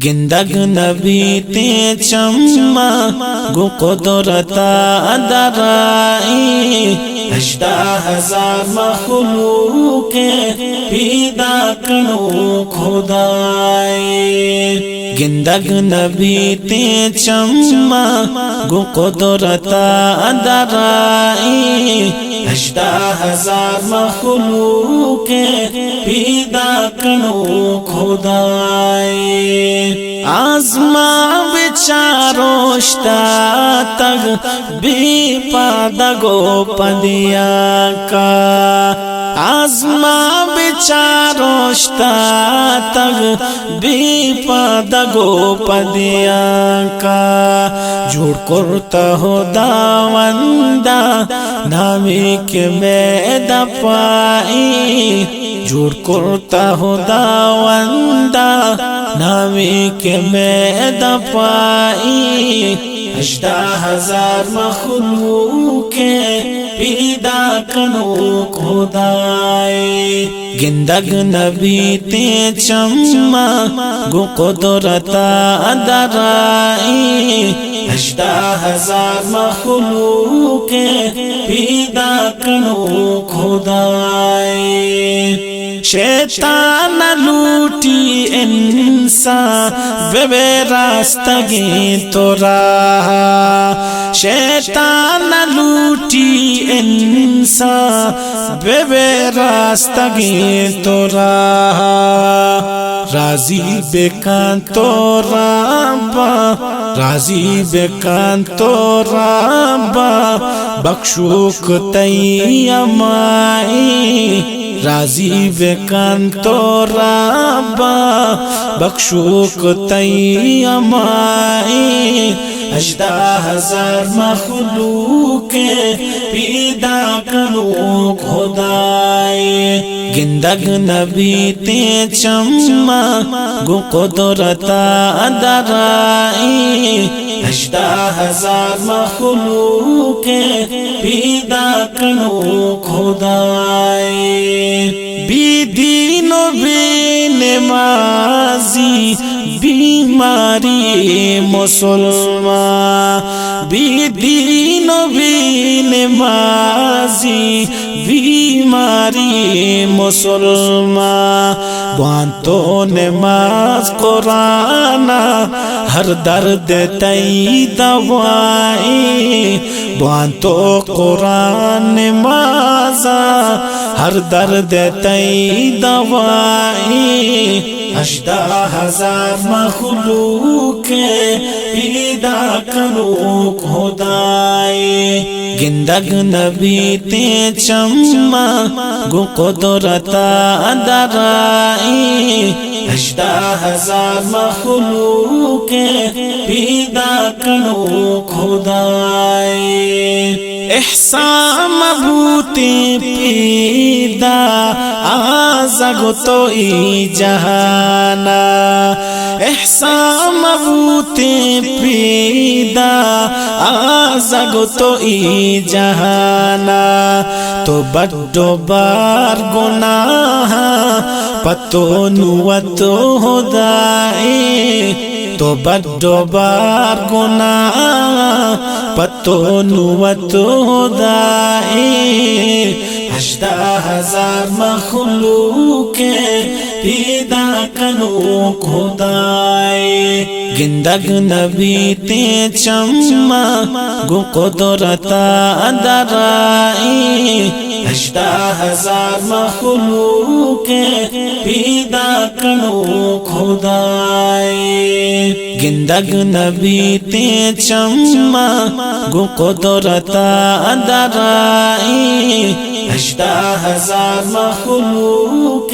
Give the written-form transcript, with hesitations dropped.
گندگ نبی تے چما گو قدرتا ادرائی 18,000 مخلوق پیدا کنو خدائی گندگ نبی تے چما گو قدرتا ادرائی 18,000 مخلوق پیدا کنو خدائی آزما بچاروشتا تگ بی پادگو پدیا کا آزما بچاروشتا تگ بی پادگو پدیا کا جوڑ کرتا ہو داوندا نامی کے میدہ پائی جوڑ کرتا ہو داوندا نامی کے میدہ پائی 18,000 مخلوق پیدا کنو خدائی گندگ نبی تے چما گو قدرتا ادرائی 18,000 مخلوق پیدا کنو خدائی شیطان لوٹی انسان بے راستگی تو راہ شیطان لوٹی انسان بے راستگی تو راہ راضی بکان تو رابا راضی بکان تو رابا بخشوک تیمائی راضی بکان تو رابا بخشوک تیمائی 18,000 مخلوق پیدا کنو خدائی گندگ نبی تے چما گو قدرتا ادرائی 18,000 مخلوق پیدا کنو خدائی بی دین و بی نمازی بیماری مسلمان بی دین و بی نمازی بیماری مسلمان وان تو نماز قرآن ہر درد تی دوائی وان تو قرآن نماز ہر درد تی دوائی 18,000 مخلوق پیدا کنو خدائی گندگ نبی تے چما گو قدرتا ادرائی 18,000 مخلوق پیدا کنو خدائی احسان مبوتی پیدا آزگو تو ای جہانا احسان مبوتی پیدا آزگو تو ای جہانا تو بڑو بار گناہ پتو نوتو ہدائی تو بڑو بار گناہ پتو نوتو ہدائی 18,000 مخلوق پیدا کنو خدائی گندگ نبی تے چما گو قدرتا ادرائی 18,000 مخلوق پیدا کنو خدائی گندگ نبی تے چما گو قدرتا ادرائی 18,000 مخلوق